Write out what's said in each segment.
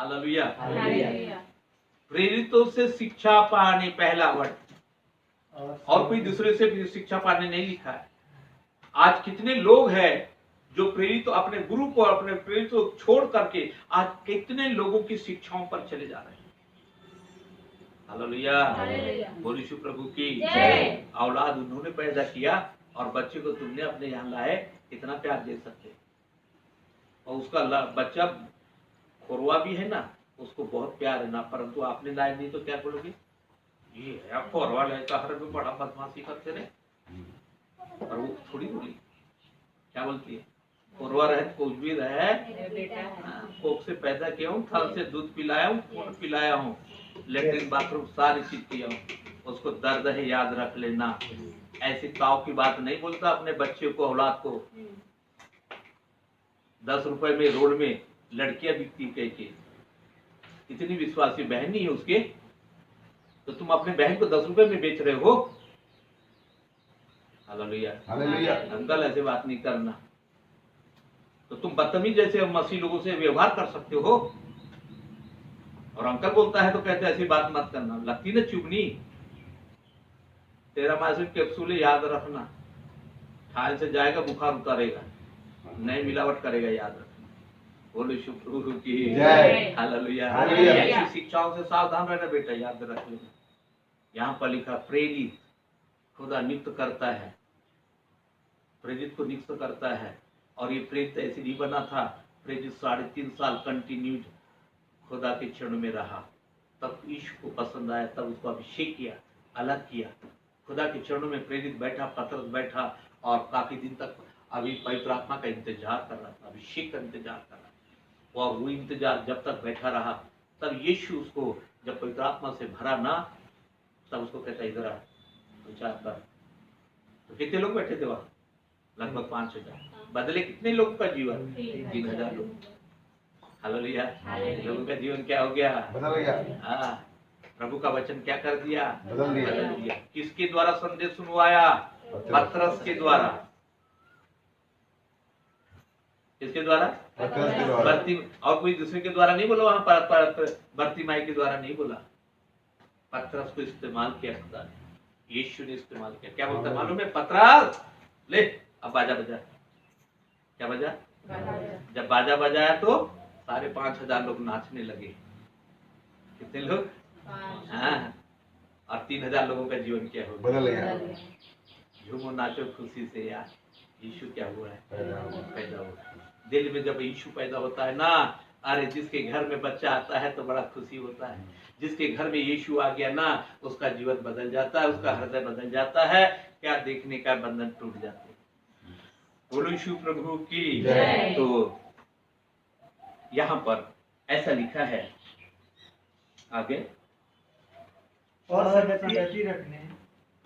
Hallelujah. प्रेरितों से शिक्षा पाने, पहला वर्ड, और कोई दूसरे से भी शिक्षा पाने नहीं लिखा है। आज कितने लोग हैं जो प्रेरित अपने गुरु को, अपने प्रेरित को छोड़ करके आज कितने लोगों की शिक्षाओं पर चले जा रहे हैं। हालेलुया। बोलिए यीशु प्रभु की जय। औलाद उन्होंने पैदा किया और बच्चे को तुमने अपने यहाँ लाए, कितना प्यार दे सकते। और उसका बच्चा खोरवा भी है ना, उसको बहुत प्यार है ना, परंतु आपने लाए नहीं तो क्या बोलोगे, ये है खोरवा लाए हर में बड़ा बदमाशी करते रहे। और वो थोड़ी बोली, क्या बोलती है, खोरवा रहे कुछ भी रहे, कोख से पैदा किया हूँ, थल से दूध पिलाया हूँ, खून पिलाया हूँ, लेट्रिन बाथरूम सारी चीज किया हूँ, उसको दर्द है याद रख लेना। ऐसी ताव की बात नहीं बोलता अपने बच्चे को, औलाद को। 10 रुपए में रोड में लड़कियां बिकती कह के, इतनी विश्वासी बहन नहीं है उसके, तो तुम अपने बहन को 10 रुपए में बेच रहे हो। हालेलुया। अंकल ऐसे बात नहीं करना। तो तुम बदतमीज जैसे मसीह लोगों से व्यवहार कर सकते हो, और अंकल बोलता है तो कहते ऐसी बात मत करना। लगती ना चुगनी, तेरा मासिक कैप्सूल याद रखना, खाल से जाएगा बुखार उतारेगा, नई मिलावट करेगा, याद रखना। बोलो यीशु प्रभु की जय। हालेलुया। ऐसी शिक्षाओं से सावधान रहना बेटा, याद रख लेना। यहाँ पर लिखा प्रेरित खुदा नियुक्त करता है, प्रेरित को नियुक्त करता है। और ये प्रेरित ऐसे नहीं बना था, प्रेरित 3.5 साल कंटिन्यूड खुदा के चरण में रहा, तब यीशु को पसंद आया, तब उसको अभिषेक किया, अलग किया। खुदा के चरणों में प्रेरित बैठा, पतरस बैठा, और काफी दिन तक अभी पवित्र आत्मा का इंतजार कर रहा था, अभिषेक का इंतजार कर रहा था। और वो इंतजार जब तक बैठा रहा, तब यीशु उसको जब पवित्र आत्मा से भरा ना, तब उसको कहता इधर आ, विचार कर। तो कितने लोग बैठे थे वहां? लगभग 5000। बदले कितने लोगों का जीवन? 3000 लोग। हालेलुया। लोगों का जीवन क्या हो गया? बदल गया। हाँ, प्रभु का वचन क्या कर दिया? बदल दिया। किसके द्वारा संदेश सुनवाया? पतरस के द्वारा। किसके द्वारा? और कोई दूसरे के द्वारा नहीं बोला वहां पर, बर्तिमाई के द्वारा नहीं बोला। पतरस को इस्तेमाल किया खुदा ने, यीशु ने इस्तेमाल किया। क्या बोलता है मालूम है? पतरस ले, अब बाजा बजा। क्या बजा? जब बाजा बजाया तो सारे 5000 लोग नाचने लगे। कितने लोग? हाँ, और 3000 लोगों का जीवन क्या हो गया? झूमो नाचो खुशी से यार, यीशु क्या हुआ है? पैदा हुआ। दिल में जब यीशु पैदा होता है ना, अरे जिसके घर में बच्चा आता है तो बड़ा खुशी होता है। जिसके घर में यीशु आ गया ना, उसका जीवन बदल जाता है, उसका हृदय बदल जाता है। क्या देखने का बंधन टूट जाते हैं। बोलो यीशु प्रभु की जय। तो यहाँ पर ऐसा लिखा है आगे, और संगति रखने,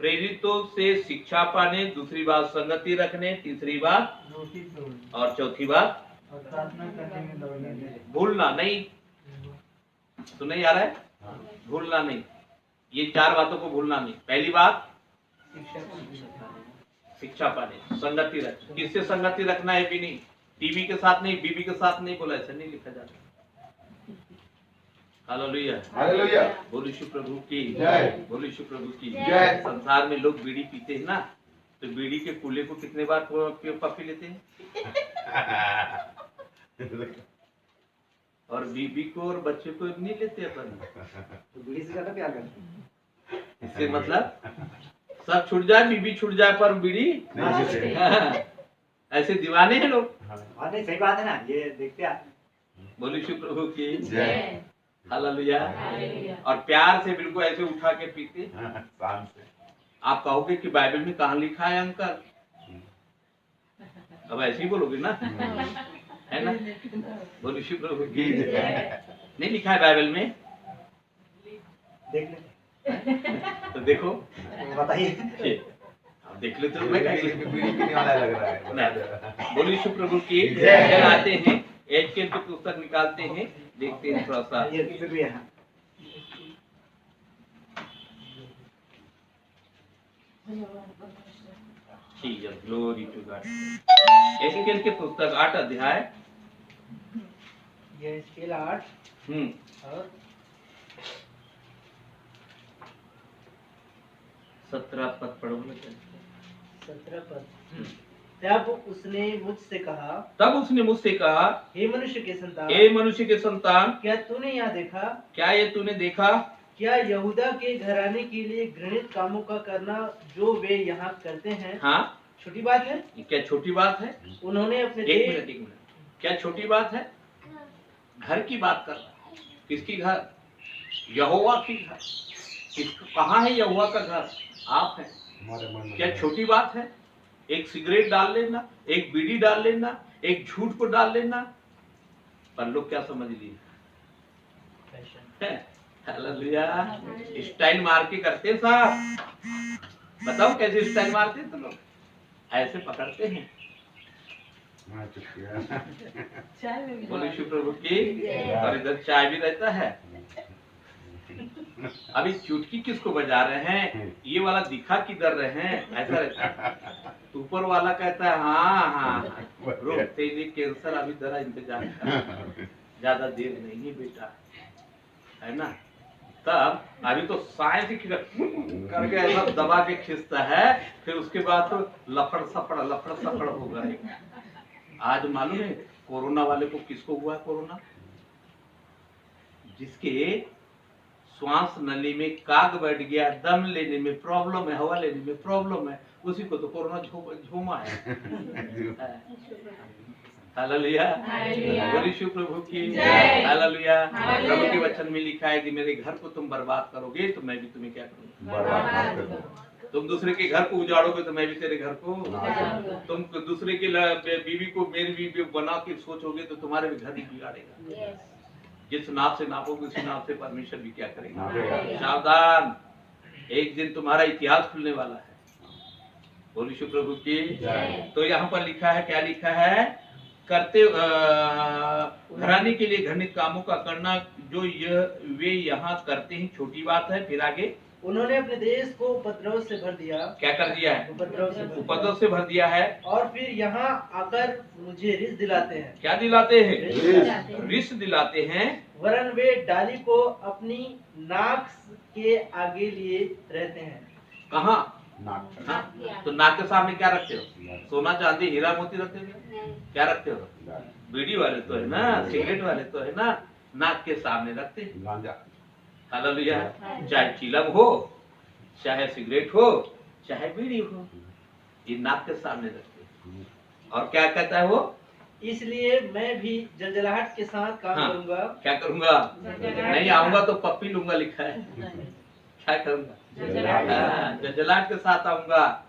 प्रेरितों से शिक्षा पाने, दूसरी बात संगति रखने, तीसरी बात और चौथी बात प्रार्थना करने में दौड़ने, भूलना नहीं। तो नहीं आ रहा है? भूलना नहीं। ये 4 बातों को भूलना नहीं। पहली बात शिक्षा पाने, संगति रखना। किससे संगति रखना है? भी नहीं, टीवी के साथ नहीं, बीबी के साथ नहीं बोला, ऐसा नहीं लिखा जाता। हालेलुया। हालेलुया। बोलो यीशु प्रभु की जय। बोलो यीशु प्रभु की जय। संसार में लोग बीड़ी पीते हैं ना, तो बीड़ी के कूले को कितने बार पी लेते हैं? और बीबी को और बच्चे को नहीं लेते अपन। तो बीड़ी से ज्यादा प्यार करते हैं। इससे मतलब सब छूट जाए, बीबी छूट जाए, पर बीड़ी ऐसे दीवाने हैं लोग। नहीं, सही बात है ना, ये देखते हैं। बोलो यीशु प्रभु की जय। हालेलुया। और प्यार से बिल्कुल ऐसे उठा के पीते। आप कहोगे कि बाइबल में कहाँ लिखा है अंकल? अब ऐसे ही बोलोगे ना, है ना? बोलो यीशु प्रभु की जय। नहीं लिखा है बाइबल में? देख ले तो देखो, बताइए। देख लेते हो। मैं बीड़ी पीने वाला लग रहा है। बोलो यीशु प्रभु की जय। आते हैं, एज के पुस्तक निकालते हैं, देखते हैं थोड़ा सा। Glory to God. एस्केल के पुस्तक 8 अध्याय ये स्केल 8 और 17 पद पढ़ो ना। 17 पद। तब उसने मुझसे कहा, तब उसने मुझसे कहा, हे मनुष्य के संतान, हे मनुष्य के संतान, क्या तूने यह देखा, क्या ये तूने देखा, क्या यहूदा के घराने के लिए घृणित कामों का करना जो वे यहाँ करते हैं, हाँ छोटी बात है? ये क्या छोटी बात है? उन्होंने अपने एक मिनट, क्या छोटी बात है? घर की बात कर रहा है। किसकी घर? यहोवा की घर। कहाँ है यहोवा का घर? आप हैं। क्या छोटी बात है? एक सिगरेट डाल लेना, एक बीड़ी डाल लेना, एक झूठ को डाल लेना, पर लोग क्या समझ लिए? हालेलुया। स्टाइल मार के करते हैं साहब। बताओ कैसे स्टाइल मारते हैं तो लोग ऐसे पकड़ते हैं। बोले शिव प्रभु की। और इधर चाय भी रहता है। अभी चुटकी किसको बजा रहे हैं? ये वाला दिखा किधर रहे हैं? ऐसा रहता है। ऊपर वाला कहता है हाँ हाँ रुक तेरी कैंसर अभी जरा इंतजार कर, ज्यादा देर नहीं है बेटा, है ना? तब अभी तो साइंस करके ऐसा दबा के खींचता है, फिर उसके बाद तो लफड़ सफड़ होगा। आज मालूम है कोरोना वाले को किसको हुआ? कोरोना जिसके श्वास नली में काग बैठ गया, दम लेने में प्रॉब्लम है, हवा लेने में प्रॉब्लम है, उसी को तो कोरोना झूमा है। हालेलुया। बोलिए शिव प्रभु की। हालेलुया। प्रभु के वचन में लिखा है कि मेरे घर को तुम बर्बाद करोगे तो मैं भी तुम्हें क्या करूंगा? बर्बाद करूंगा। तुम दूसरे के घर को उजाड़ोगे तो मैं भी तेरे घर को। तुम दूसरे के बीवी को मेरी बीवी बना के सोचोगे तो तुम्हारे भी घर भी बिगाड़ेगा। जिस नाप से नापोगे उसी नाप से परमेश्वर भी क्या करेगा? सावधान, एक दिन तुम्हारा इतिहास खुलने वाला है। बोलिए शिव प्रभु की। तो यहाँ पर लिखा है, क्या लिखा है? करते घराने के लिए घृणित कामों का करना जो वे यहाँ करते हैं छोटी बात है। फिर आगे, उन्होंने अपने देश को उपद्रव से भर दिया। क्या कर दिया है? उपद्रव से भर दिया है। और फिर यहाँ आकर मुझे रिस दिलाते हैं। क्या दिलाते हैं? रिस दिलाते हैं। वरन वे डाली को अपनी नाक के आगे लिए रहते हैं। कहाँ? तो नाक के सामने क्या रखते हो? सोना चांदी हीरा मोती रखते हो? क्या रखते हो? बीड़ी वाले तो है ना, सिगरेट वाले तो है ना, नाक के सामने रखते हैं। हालेलुया। चाहे चिलम हो, चाहे सिगरेट हो, चाहे बीड़ी हो, ये नाक के सामने रखते हैं। और क्या कहता है वो? इसलिए मैं भी जलजलाहट के साथ काम करूंगा। क्या करूंगा? नहीं आऊंगा तो पप्पी लूंगा, लिखा है। क्या करूंगा? जलजलाहट के साथ आऊंगा।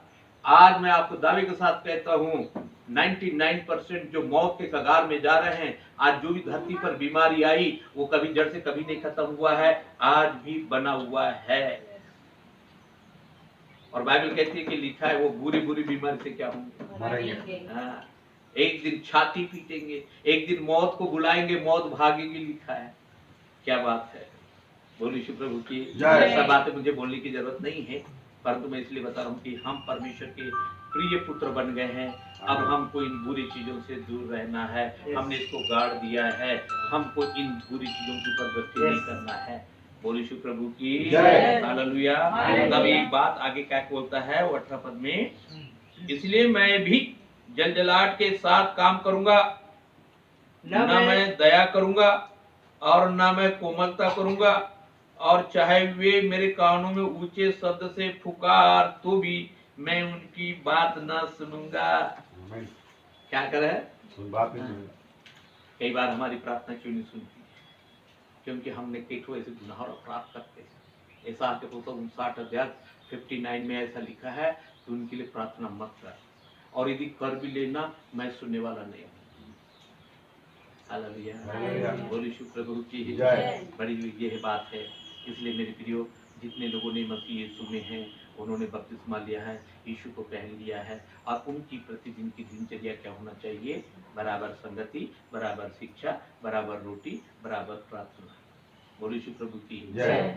आज मैं आपको दावे के साथ कहता हूँ 99% जो मौत के कगार में जा रहे हैं, आज जो भी धरती पर बीमारी आई वो कभी जड़ से कभी नहीं खत्म हुआ है, आज भी बना हुआ है। और बाइबल कहती है कि लिखा है वो बुरी बुरी बीमारी से क्या होंगे? एक दिन छाती पीटेंगे, एक दिन मौत को बुलाएंगे, मौत भागेगी, लिखा है। क्या बात है? बोलिए शिव प्रभु की। ऐसा बात है मुझे बोलने की जरूरत नहीं है, परंतु मैं इसलिए बता रहा हूँ कि हम परमेश्वर के प्रिय पुत्र बन गए हैं। अब हमको इन बुरी चीजों से दूर रहना है। हमने इसको गाड़ दिया है। हमको इन बुरी चीजों के ऊपर गति नहीं करना है। बोलिए शिव प्रभु की। हालेलुया। तब एक बात आगे क्या बोलता है वो 18 पद में, इसलिए मैं भी जलजलाहट के साथ काम करूंगा, न मैं दया करूंगा और न मैं कोमलता करूंगा, और चाहे वे मेरे कानों में ऊंचे शब्द से पुकार तो भी मैं उनकी बात न सुनूंगा। क्या करे? बात नहीं सुनूंगा। कई बार हमारी प्रार्थना क्यों नहीं सुनती? क्योंकि हमने कई ठो ऐसे गुनाह और अपराध करते हैं। ऐसा आके 59 अध्याय 59 में ऐसा लिखा है कि उनके लिए प्रार्थना मत कर, और यदि कर भी लेना मैं सुनने वाला नहीं हूँ। हालेलुया। बोलिए शिव प्रभु की बड़ी हुई यह बात है। इसलिए मेरे प्रियो, जितने लोगों ने मसीह यीशु में हैं, उन्होंने बपतिस्मा लिया है, यीशु को पहन लिया है, और उनकी प्रतिदिन की दिनचर्या क्या होना चाहिए? बराबर संगति, बराबर शिक्षा, बराबर रोटी, बराबर प्रार्थना। बोलिए शिव प्रभु की।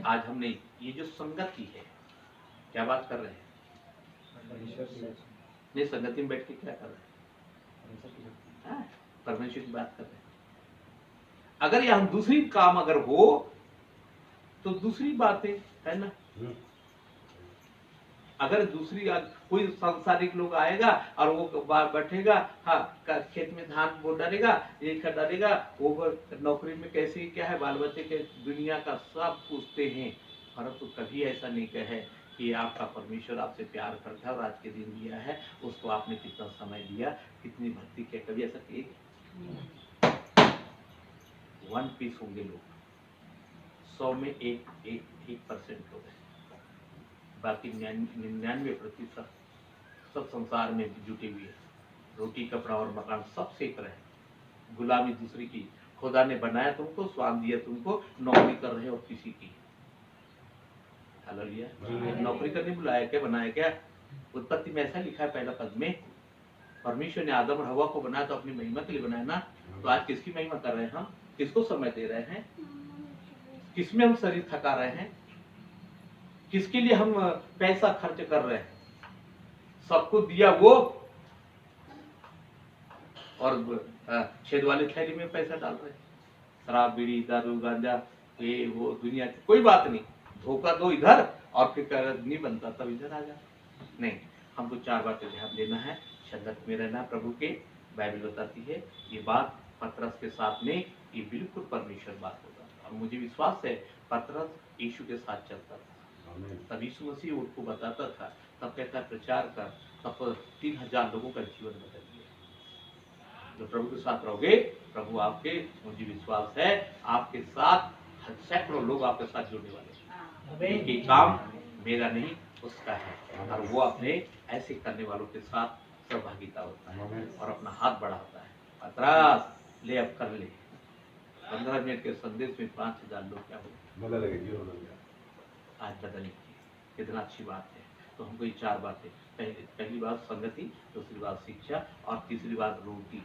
आज हमने ये जो संगति है, क्या बात कर रहे हैं? नहीं, संगति में बैठ के क्या कर रहे हैं? परमेश्वर की बात कर रहे हैं। अगर यहाँ दूसरी काम अगर हो तो दूसरी बातें है ना। अगर दूसरी कोई सांसारिक लोग आएगा और वो बैठेगा, हाँ खेत में धान बो डालेगा, ये कर डालेगा, वो नौकरी में कैसे क्या है, बाल बच्चे के दुनिया का सब पूछते हैं, परंतु कभी ऐसा नहीं कहे कि आपका परमेश्वर आपसे प्यार करता है और आज के दिन दिया है, उसको आपने कितना समय दिया, कितनी भक्ति किया, कभी ऐसा किए? 1% होंगे लोग, 100 में 1% लोग हैं, बाकी 99% सब संसार में जुटे हुए हैं, रोटी कपड़ा और मकान सब सेक रहे हैं, गुलामी दूसरी की, खुदा ने बनाया तुमको, स्वाद दिया तुमको, नौकरी कर रहे हो किसी की। हालेलुया। नौकरी करने बुलाया क्या, बनाया क्या? उत्पत्ति में ऐसा लिखा है पहला पद में, परमेश्वर ने आदम और हवा को बनाया तो अपनी महिमा के लिए बनाया ना। तो आज किसकी महिमा कर रहे हैं हम? किसको समय दे रहे हैं? किसमें हम शरीर थका रहे हैं? किसके लिए हम पैसा खर्च कर रहे हैं? सबको दिया वो, और छेद वाले थैली में पैसा डाल रहे हैं, शराब बीड़ी दारू गांजा ये वो दुनिया की कोई बात नहीं, धोखा दो इधर और फिर नहीं बनता तब इधर आ जा। नहीं, हमको 4 बातें ध्यान देना है, संगत में रहना प्रभु के। बाइबल बताती है ये बात पतरस के साथ में ये बिल्कुल परमेश्वर बात होता था, और मुझे विश्वास है पतरस यीशु के साथ चलता था, तब यीशु मसीह उनको बताता था, तब कहता प्रचार कर, तब 3000 लोगों का जीवन बदल गया। जो प्रभु के साथ रहोगे, प्रभु आपके, मुझे विश्वास है आपके साथ सैकड़ों लोग आपके साथ जुड़ने वाले हैं। ये काम मेरा नहीं उसका है, और वो अपने ऐसे करने वालों के साथ सहभागिता होता है और अपना हाथ बढ़ाता है। पतरस ले अब कर ले, 15 मिनट के संदेश में 5000 लोग क्या हो आज बदलने की, कितना अच्छी बात है। तो हमको ये 4 बातें, पहली बात संगति, दूसरी बात शिक्षा, और तीसरी बात रोटी।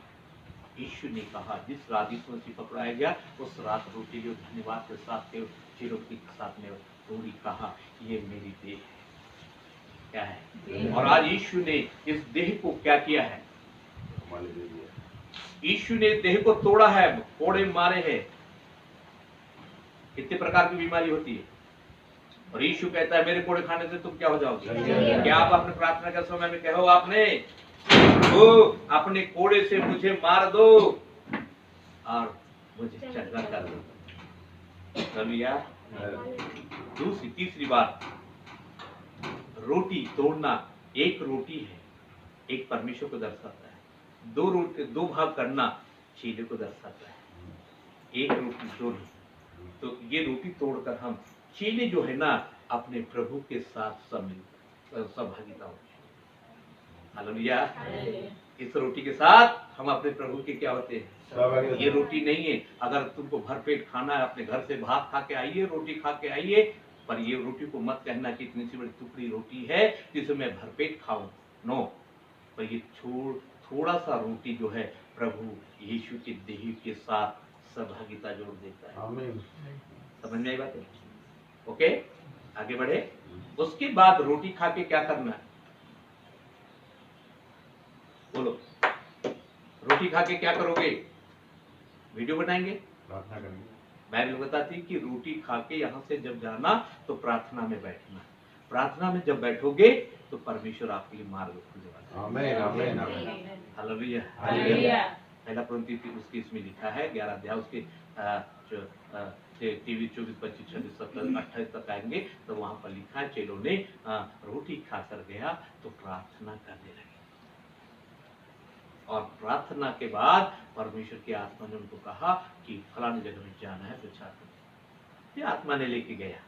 यीशु ने कहा जिस रात यीशु मसीह पकड़ाया गया उस रात रोटी जो धन्यवाद के साथ चिरोटी के साथ में रोटी कहा ये मेरी देह है। क्या है? और आज यीशु ने इस देह को क्या किया है? यीशु ने देह को तोड़ा है, कोड़े मारे हैं। कितने प्रकार की बीमारी होती है, और यीशु कहता है मेरे कोड़े खाने से तुम क्या हो जाओगे? क्या आप अपने प्रार्थना के समय में कहो आपने वो अपने कोड़े से मुझे मार दो और मुझे चंगा कर दो। दूसरी तीसरी बात, रोटी तोड़ना, एक रोटी है, एक परमेश्वर को दर्शाता है, 2 रोटी 2 भाग करना चेले को दर्शाता है, एक रोटी 2 नहीं। तो ये रोटी तोड़कर हम चेले जो है ना अपने प्रभु के साथ सहभागिता होते हैं। हालेलुया। इस रोटी के साथ हम अपने प्रभु के क्या होते हैं? ये रोटी नहीं है, अगर तुमको भरपेट खाना है अपने घर से भात खा के आइए, रोटी खा के आइए, पर ये रोटी को मत कहना कि इतनी सी बड़ी टुकड़ी रोटी है जिसे मैं भरपेट खाऊं। नो, पर ये थोड़ा सा रोटी जो है प्रभु यीशु के देह के साथ सहभागिता जोड़ देता है। समझ में आई बात है? ओके, आगे बढ़े। उसके बाद रोटी खा के क्या करना है? बोलो, रोटी खा के क्या करोगे? वीडियो बनाएंगे, प्रार्थना करेंगे। बाइबल बताती है कि रोटी खा के यहाँ से जब जाना तो प्रार्थना में बैठना, प्रार्थना में जब बैठोगे तो परमेश्वर आपके लिए मार्ग खुलने वाला है। आमीन आमीन आमीन। हालेलुया। पहला कुरिन्थी उसके इसमें लिखा है 11 अध्याय उसके टीवी 24, 25, 26, 27, 28 तक आएंगे तो वहां पर लिखा है चेलों ने रोटी खाकर गया तो प्रार्थना करने लगे, और प्रार्थना के बाद परमेश्वर की आत्मा ने उनको कहा कि फलाने जगह में जाना है, प्रचार करना। ये आत्मा ने लेके गया,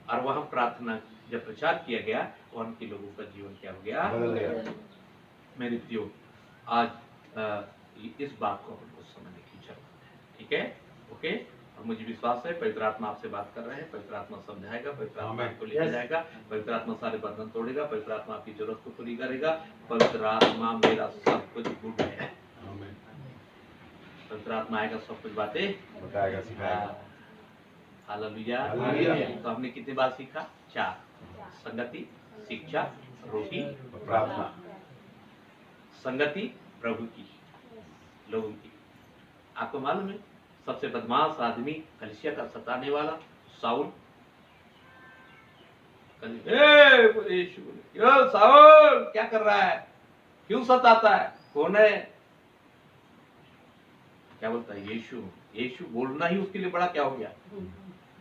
और वहां प्रार्थना जब प्रचार किया गया वहां के लोगों का जीवन क्या हो गया? मेरे प्रियो, आज इस बात को हमको समझने की जरूरत है। ठीक है, ओके। और मुझे विश्वास है पवित्र आत्मा आपसे बात कर रहे हैं, पवित्र आत्मा समझाएगा, पवित्र आत्मा आपको लेके जाएगा, पवित्र आत्मा सारे बंधन तोड़ेगा, पवित्र आत्मा आपकी जरूरत को पूरी करेगा। पवित्र आत्मा मेरा सब कुछ गुड है, पवित्र आत्मा आएगा, सब कुछ बातें बताएगा, सिखाएगा। हालेलुया। तो हमने कितनी बात सीखा? 4, संगति, शिक्षा, रोटी, प्रार्थना। संगति प्रभु की, लोगों की। आपको मालूम है सबसे बदमाश आदमी कलीसिया का सताने वाला साउल। यो साउल क्या कर रहा है, क्यों सताता है, कौन है? क्या बोलता है? यीशु। यीशु बोलना ही उसके लिए बड़ा क्या हो गया,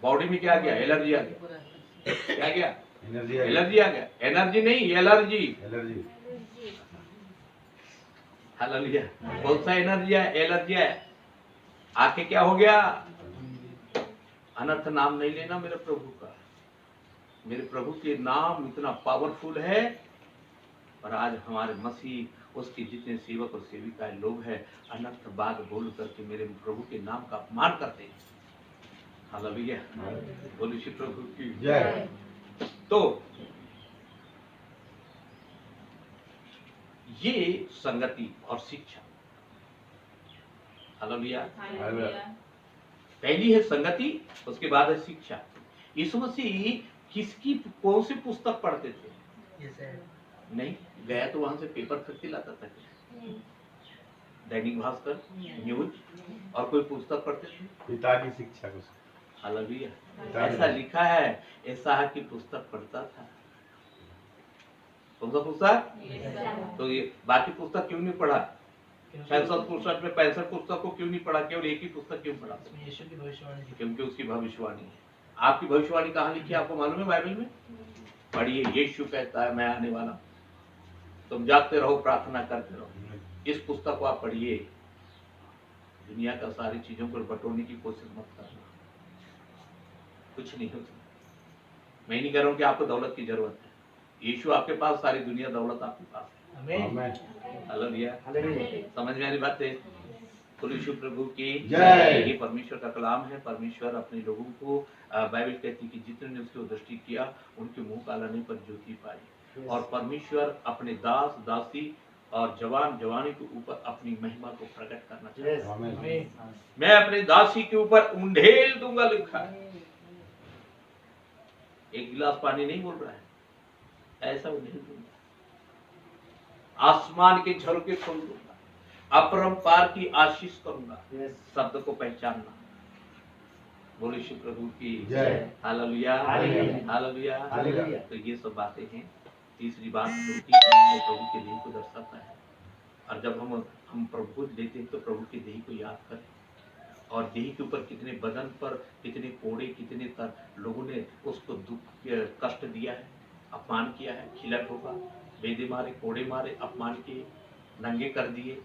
बॉडी में क्या गया, एलर्जी आ गया। क्या गया? एलर्जी आ गया। एनर्जी नहीं, एलर्जी। हालेलुया। बहुत सा एनर्जी है, एलर्जी है। आके क्या हो गया? अनर्थ नाम नहीं लेना मेरे प्रभु का। मेरे प्रभु के नाम इतना पावरफुल है। और आज हमारे मसीह, उसके जितने सेवक और सेविकाएं लोग हैं, अनर्थ बात बोल करके मेरे प्रभु के नाम का अपमान करते हैं। हालेलुया। बोलिए श्री प्रभु की जय। तो ये संगति और शिक्षा। हालेलुया। पहली है संगति, उसके बाद है शिक्षा। यीशु मसीह किसकी कौन सी पुस्तक पढ़ते थे? नहीं गया तो वहां से पेपर खरीद के लाता था, दैनिक भास्कर, न्यूज, और कोई पुस्तक पढ़ते थे? पिता की शिक्षा को। हालेलुया। ऐसा लिखा है, ऐसा की पुस्तक पढ़ता था। कौन सा पुस्तक? तो ये बाकी पुस्तक क्यों नहीं पढ़ा? 66 में 65 पुस्तक को क्यों नहीं पढ़ा? केवल एक ही पुस्तक क्यों पढ़ा? यीशु की भविष्यवाणी। क्योंकि उसकी भविष्यवाणी है। आपकी भविष्यवाणी कहाँ लिखी है, आपको मालूम है बाइबल में? पढ़िए, यीशु कहता है मैं आने वाला, तुम जागते रहो, प्रार्थना करते रहो। इस पुस्तक को आप पढ़िए। दुनिया का सारी चीजों को बटोरने की कोशिश मत करना, कुछ नहीं होता। मैं नहीं कह रहा हूँ कि आपको दौलत की जरूरत है। यीशु आपके पास, सारी दुनिया दौलत आपके पास है। हालेलुया। समझ में आ रही बात है? यीशु प्रभु की जय। ये परमेश्वर का कलाम है। परमेश्वर अपने लोगों को, बाइबल कहती है कि जितने ने उसकी दृष्टि किया उनके मुंह काला नहीं पर ज्योति पाई। और परमेश्वर अपने दास दासी और जवान जवानी के ऊपर अपनी महिमा को प्रकट करना चाहता है। मैं अपने दासी के ऊपर उंडेल दूंगा लिखा है। एक गिलास पानी नहीं बोल रहा है, ऐसा उंडेल दूंगा। आसमान के झरोखे खोल दूंगा, अपरंपार की आशीष करूंगा। शब्द को पहचानना। बोले श्री प्रभु की जय। हालेलुया। हालेलुया। तो ये सब बातें हैं। तीसरी बात जो कि प्रभु के देह को दर्शाता है। और जब हम प्रभु लेते हैं तो प्रभु के देह को याद करें। और देह के ऊपर कितने बदन पर कितने कोड़े, कितने लोगों ने उसको दुख कष्ट दिया है, अपमान किया है, खिला ठोका, बेदे मारे, कोड़े मारे, अपमान किए, नंगे कर दिए।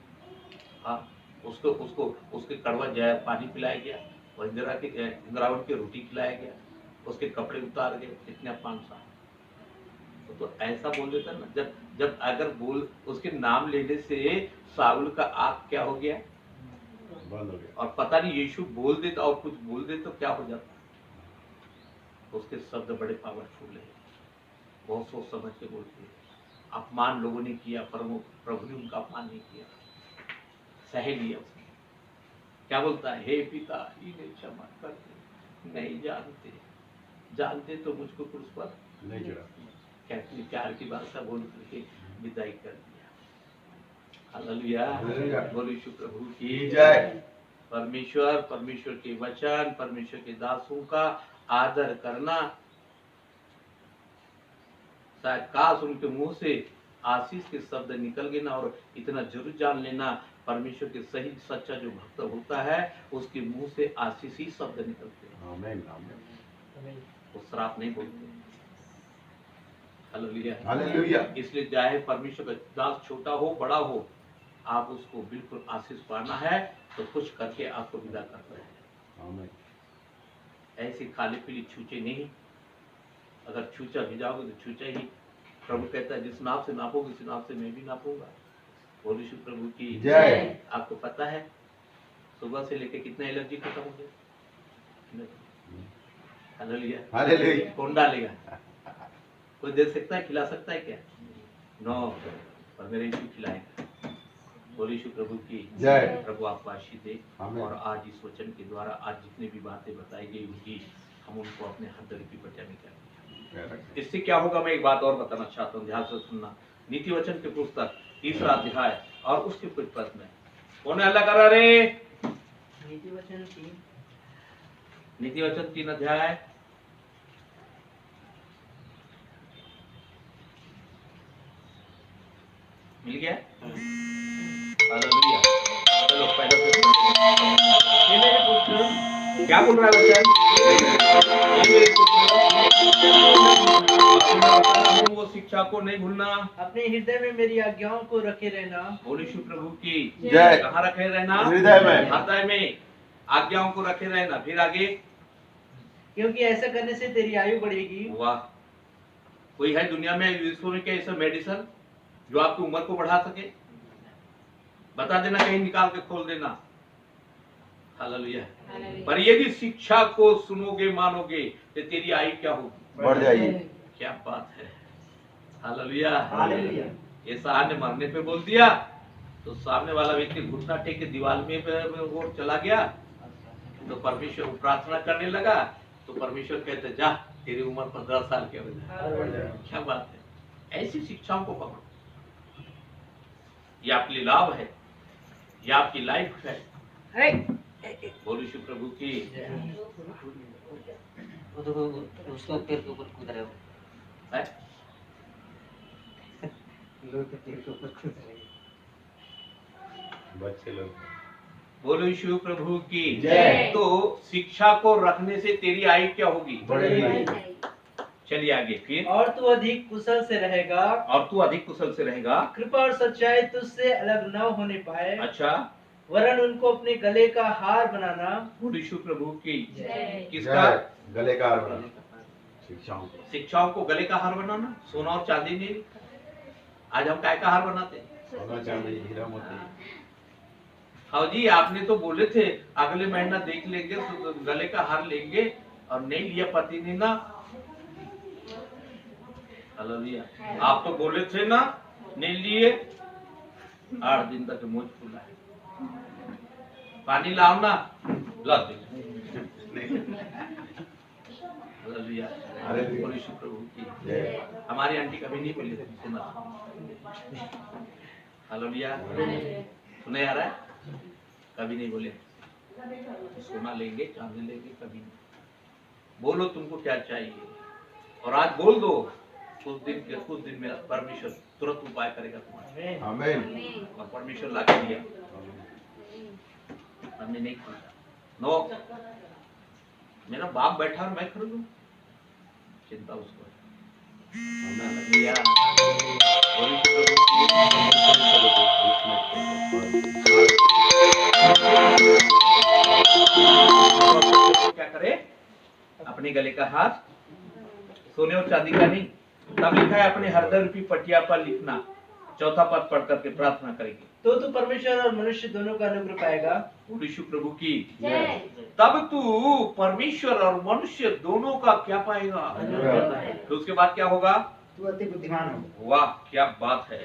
हाँ, उसके कड़वा जय पानी पिलाया गया, इंदिरावन की रोटी खिलाया गया, उसके कपड़े उतार गए, कितने अपमान सा। तो ऐसा बोल देता ना, जब अगर बोल उसके नाम लेने से साउल का आग क्या हो गया, बंद हो गया। और पता नहीं यीशु बोल देता और कुछ बोल दे तो क्या हो जाता। उसके शब्द बड़े पावरफुल है, बहुत सोच समझ के बोलते हैं। अपमान लोगों ने किया पर वो प्रभु ने उनका अपमान नहीं किया, सह लिया उसने। क्या बोलता है? हे पिता इन्हें क्षमा कर दे, नहीं जानते तो मुझको क्रूस पर नहीं चढ़ा। कहते प्यार की भाषा बोल करके विदाई कर दिया। हालेलुया। बोलिए यीशु प्रभु की जय। परमेश्वर के वचन, परमेश्वर के दासों का आदर करना। शायद काश उनके मुंह से आशीष के शब्द निकल गए ना। और इतना जरूर जान लेना, परमेश्वर के सही सच्चा जो भक्त होता है उसके मुंह से आशीष ही शब्द निकलते हैं। आमीन आमीन। वो श्राप नहीं बोलते। हालेलुया। हालेलुया। इसलिए चाहे परमेश्वर का दास छोटा हो बड़ा हो, आप उसको बिल्कुल आशीष पाना है तो कुछ करके आपको विदा करना है। आमीन। ऐसे खाली पीली छूचे नहीं। अगर छूचा भिजाओगे तो छूचा ही। प्रभु कहता है जिस नाप से नापोगे उस नाप से मैं भी नापूंगा। बोलिए श्री प्रभु की जय। आपको पता है सुबह से लेके कितना एलर्जी खत्म हो गया? हालेलुया। हालेलुया। कौन डालेगा? कोई दे सकता है, खिला सकता है क्या? नो, पर मेरे यीशु खिलाएगा। बोलिए श्री प्रभु की जय। प्रभु आपको आशीष दे। और आज इस वचन के द्वारा आज जितनी भी बातें बताई गई होगी हम उनको अपने हृदय की पटिया में कर। इससे क्या होगा, मैं एक बात और बताना चाहता हूँ, ध्यान से सुनना। नीति वचन के पुस्तक 3रा अध्याय और उसके कुछ पद में कौन अल्लाह कर रहे? नीति वचन 3। नीति वचन 3 अध्याय। मिल गया? हालेलुया। चलो पहले हे मेरे पुत्र, क्या बोल रहा है वचन? हे मेरे पुत्र, वो शिक्षा को नहीं भूलना, अपने हृदय में मेरी आज्ञाओं को रखे रहना। बोले शिव प्रभु की जय। कहाँ रखे रहना? हृदय में। हृदय में आज्ञाओं को रखे रहना। फिर आगे, क्योंकि ऐसा करने से तेरी आयु बढ़ेगी। वाह, कोई है दुनिया में, विश्व में क्या ऐसा मेडिसिन जो आपकी उम्र को बढ़ा सके? बता देना, कहीं निकाल के खोल देना। हालेलुया। पर यदि शिक्षा को सुनोगे मानोगे तो तेरी आयु क्या होगी? बढ़ जाएगी। क्या बात है। हालेलुया। हालेलुया। ये साहब ने मरने पे बोल दिया तो सामने वाला व्यक्ति घुटना टेक के दीवार में वो चला गया, तो परमेश्वर प्रार्थना करने लगा, तो परमेश्वर कहते जा तेरी उम्र 15 साल की हो जाए। क्या बात है। ऐसी शिक्षाओं को पकड़ो, ये आपके लिए लाभ है, ये आपकी लाइफ है। बोलो शिव प्रभु की। उसके पैर के ऊपर कूद रहे हो। है? लोग तो तेरे के ऊपर खुश रहेंगे। बच्चे लोग। बोलो शिव प्रभु की जय। तो शिक्षा को रखने से तेरी आयु क्या होगी? बढ़ेगी। चलिए आगे। फिर, और तू अधिक कुशल से रहेगा, और तू अधिक कुशल से रहेगा। कृपा और सच्चाई तुझसे अलग न होने पाए, अच्छा, वरन उनको अपने गले का हार बनाना। बोलो शिव प्रभु की। जय। किसका? जय। गले का हार बनाना। शिक्षाओं को। शिक्षाओं को गले का हार बनाना। सोना और चांदी नहीं, आज हम काय का हार बनाते हैं? सोना चांदी हीरा मोती। हाँ जी, आपने तो बोले थे अगले महीना देख लेंगे तो गले का हार लेंगे, और नहीं लिया पति ने ना। हालेलुया। आप तो बोले थे ना, नहीं लिए। 8 दिन तक मुझ फूला है। पानी लाओ ना, ला दे। हालेलुया। हालेलुया। बोलो शिव प्रभु की। जय। हमारी आंटी कभी नहीं बोली थी सुना। हालेलुया। सुने आ रहा है? कभी नहीं बोले सोना लेंगे चांदी लेंगे, कभी नहीं। बोलो तुमको क्या चाहिए, और आज बोल दो, कुछ दिन में परमेश्वर तुरंत उपाय करेगा तुम्हारा। आमीन। और परमेश्वर ला के दिया, हमने नहीं खरीदा। नो, मेरा बाप बैठा और मैं खरीदूं, चिंता उसको है। हालेलुया। बोलो शिव प्रभु की। क्या करे? अपने गले का हार सोने और चांदी का नहीं। तब लिखा है अपने हृदय रूपी पटिया पर लिखना। चौथा पद पढ़ करके प्रार्थना करेंगे। तो तू परमेश्वर और मनुष्य दोनों का अनुग्रह पाएगा। बोलो शिव प्रभु की। तब तू परमेश्वर और मनुष्य दोनों का क्या पाएगा? तो उसके बाद क्या होगा? तू अति बुद्धिमान हो। वाह, क्या बात है।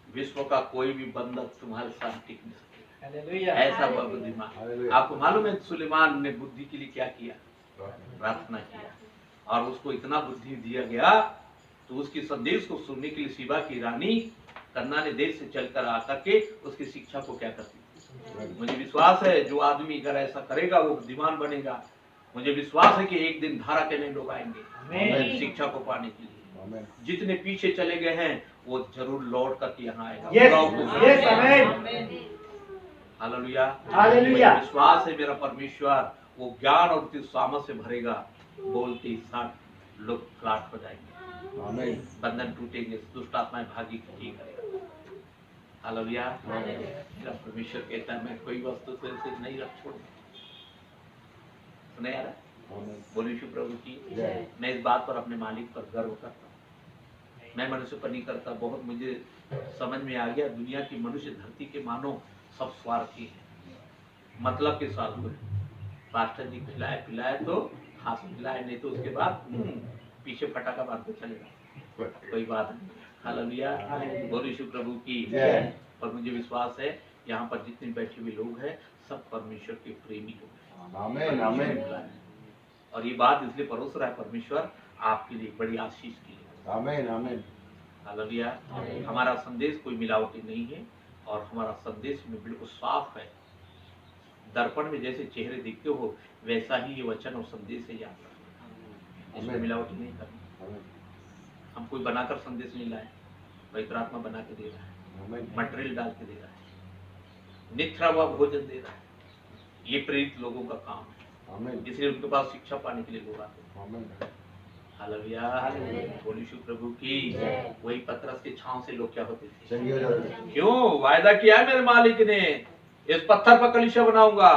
विश्व का कोई भी बंधक तुम्हारे साथ टिक नहीं सकेगा, हालेलुया। ऐसा बुद्धिमान। आपको मालूम है सुलेमान ने बुद्धि के लिए क्या किया? प्रार्थना किया, और उसको इतना बुद्धि दिया गया तो उसकी संदेश को सुनने के लिए शिवा की रानी कन्ना देश से चलकर आकर के उसकी शिक्षा को क्या करती। मुझे विश्वास है जो आदमी अगर ऐसा करेगा वो बुद्धिमान बनेगा। मुझे विश्वास है कि एक दिन धारा के नहीं लोग आएंगे शिक्षा को पाने के लिए। जितने पीछे चले गए हैं वो जरूर लौट करके यहाँ आएगा। यस, यस, आमीन। हालेलुया। हालेलुया। विश्वास है मेरा परमेश्वर वो ज्ञान और सामर्थ से भरेगा। बोलते ही 60 लोग फ्लाट हो जाएंगे, बंधन टूटेंगे, दुष्ट आत्माएं भागी करेगा। हालेलुया। मेरा परमेश्वर कहता है मैं कोई वस्तु से नहीं रख छोड़ूंगा। सुने यार? बोलो शिव प्रभु की। मैं इस बात पर अपने मालिक पर गर्व करता हूँ। मैं मनुष्य पर नहीं करता। बहुत मुझे समझ में आ गया दुनिया की मनुष्य धरती के मानो सब स्वार्थी है, मतलब के साथ हुए। पास्टर जी खिलाए पिलाए तो हाथ मिलाए, नहीं तो उसके बाद पीछे फटाका मार के चलेगा, कोई बात नहीं। हालेलुया। बोलो शिव प्रभु की। और मुझे विश्वास है यहाँ पर जितने बैठे हुए लोग हैं सब परमेश्वर के प्रेमी लोग हैं। आमीन, आमीन। और ये बात इसलिए परोस रहा है परमेश्वर आपके लिए बड़ी आशीष के लिए। आमीन, आमीन। हालेलुया। हमारा संदेश कोई मिलावटी नहीं है और हमारा संदेश में बिल्कुल साफ है। दर्पण में जैसे चेहरे दिखते हो वैसा ही ये वचन और संदेश है याद रखना। इसमें मिलावट नहीं करनी। हम कोई बनाकर संदेश नहीं लाए, पवित्र आत्मा बना के दे रहा है, मटेरियल डाल के दे रहा है, निथरा हुआ भोजन दे रहा है। ये प्रेरित लोगों का काम है, इसलिए उनके पास शिक्षा पाने के लिए लोग आते हैं। हालेलुया, बोलिए यीशु प्रभु की। वही पतरस के छांव से लोग क्या होते थे? क्यों? वायदा किया है मेरे मालिक ने, इस पत्थर पर कलीसिया बनाऊंगा,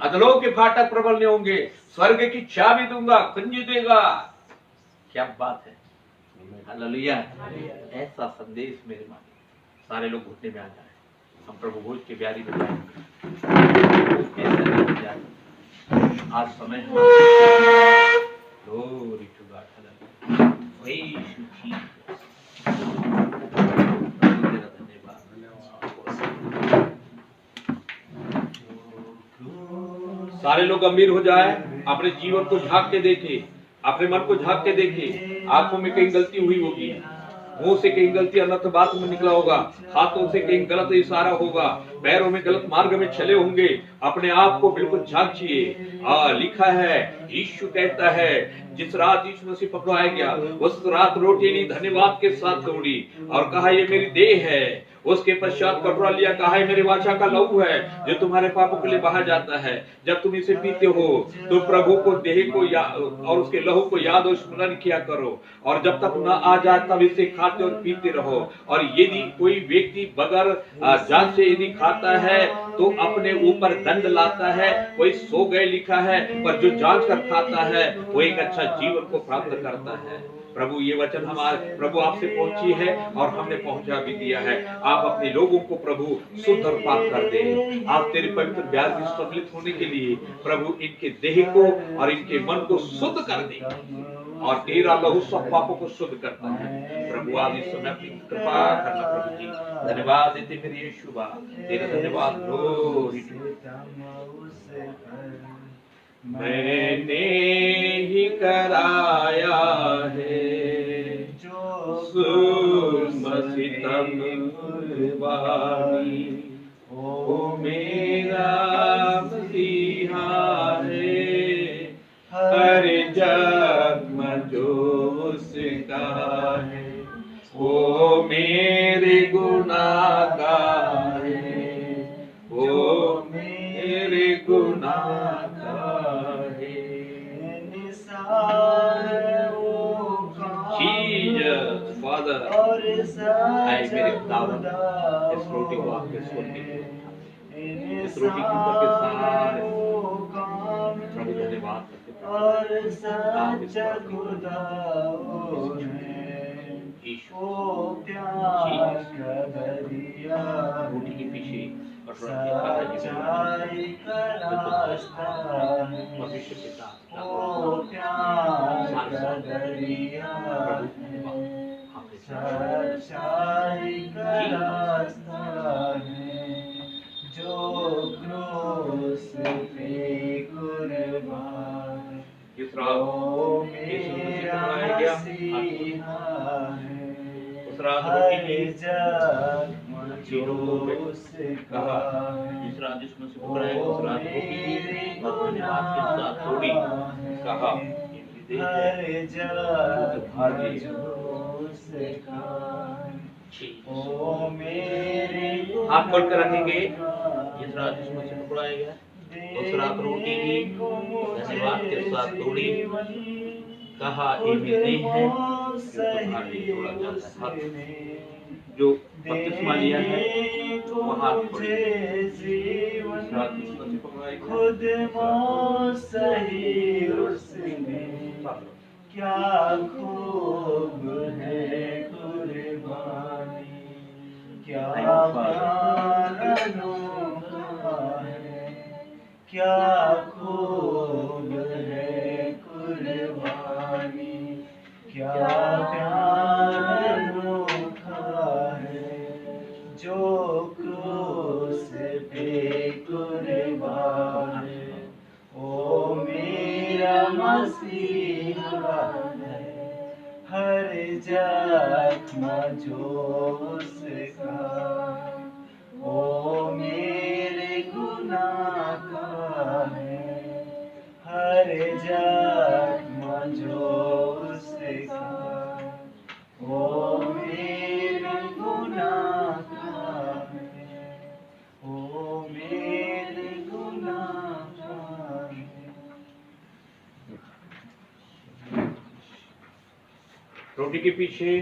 अधलों के फाटक प्रबल नहीं होंगे, स्वर्ग की चाबी दूंगा, कुंजी देगा। क्या बात है, हालेलुया। ऐसा संदेश मेरे मालिक। सारे लोग घुटने में आ जाए, हम प्रभु भोज के ब्यारी में जाएंगे। ऐसा नहीं हो जाए। आज समय हमारा Glory to God. Hallelujah. Praise you, Jesus. तेरा धन्यवाद। सारे लोग गंभीर हो जाए, अपने जीवन को झांक के देखे, अपने मन को झांक के देखे। आंखों में कहीं गलती हुई होगी, मुंह से कहीं गलती अनर्थ बात में निकला होगा, हाथों से कहीं गलत इशारा होगा, पैरों में गलत मार्ग में चले होंगे। अपने आप को बिल्कुल झांकिए। लिखा है, यीशु कहता है, जिस रात यीशु मसीह पकड़ाया गया उस रात रोटी ली, धन्यवाद के साथ तोड़ी और कहा ये मेरी देह है। उसके पश्चात कटोरा लिया, कहा है मेरे वाचा का लहू है जो तुम्हारे पापों के लिए बहा जाता है। जब तुम इसे पीते हो तो प्रभु को देह को और उसके लहू को याद और स्मरण किया करो, और जब तक न आ जाए तब इसे खाते और पीते रहो। और यदि कोई व्यक्ति बगैर जांच से यदि खाता है तो अपने ऊपर दंड लाता है। कोई सो गए लिखा है, पर जो जांच कर खाता है वो एक अच्छा जीवन को प्राप्त करता है। प्रभु ये वचन हमारे प्रभु आपसे पहुंची है और हमने पहुंचा भी दिया है। आप अपने लोगों को प्रभु शुद्ध और पाक कर दे। आप तेरे पवित्र ब्याज में सम्मिलित होने के लिए प्रभु इनके देह को और इनके मन को शुद्ध कर दे, और तेरा लहू सब पापों को शुद्ध करता है। प्रभु आज इस समय अपनी कृपा करना प्रभु जी। धन्यवाद देते मेरे यीशु बा, तेरा धन्यवाद। ग्लोरी टू मैंने ही कराया है सुमसितम कुर्बानी, ओ मेरा मसीहा है, हर जख्म जो उसका है, वो मेरे गुनाहगार है, वो मेरे गुनाहगार है। Jesus, Father, आए मेरे खुदावंद, इस रोटी को आपके स्वर्ग के, इस रोटी के ऊपर के सारे प्रभु धन्यवाद करते आप इस रोटी के पीछे भविष्य के साथ जो क्रूस पे कुर्बान, इस रात मेरा मसीहा है, उस रात रोटी कहा, जिस रात जिसमें से पकड़ाया उस रात रोटी धन्यवाद के साथ तोड़ी, कहा हाथ खोल कर रखेंगे। जिस रात जिसमें से पकड़ाया गया उस रात रोटी की धन्यवाद के साथ तोड़ी, कहा ये मेरी देह है तोड़ा जाता है। जो बपतिस्मा लिया है वो हाथ खोले। इस रात जिसमें से पकड़ाया गया क्या खूब है कुर्बानी, क्या प्यारा अनोखा है, क्या खूब है कुर्बानी, क्या प्यारा अनोखा है, जो क्रूस पे कुर्बान है। ओ मेरा मसीहा है, हर जख्म जो उसका, ओ मेरे गुनाह का करे जात्मा जो उससे खाए, ओ मेरे गुनाह खाए, ओ मेरे गुनाह खाए। रोटी के पीछे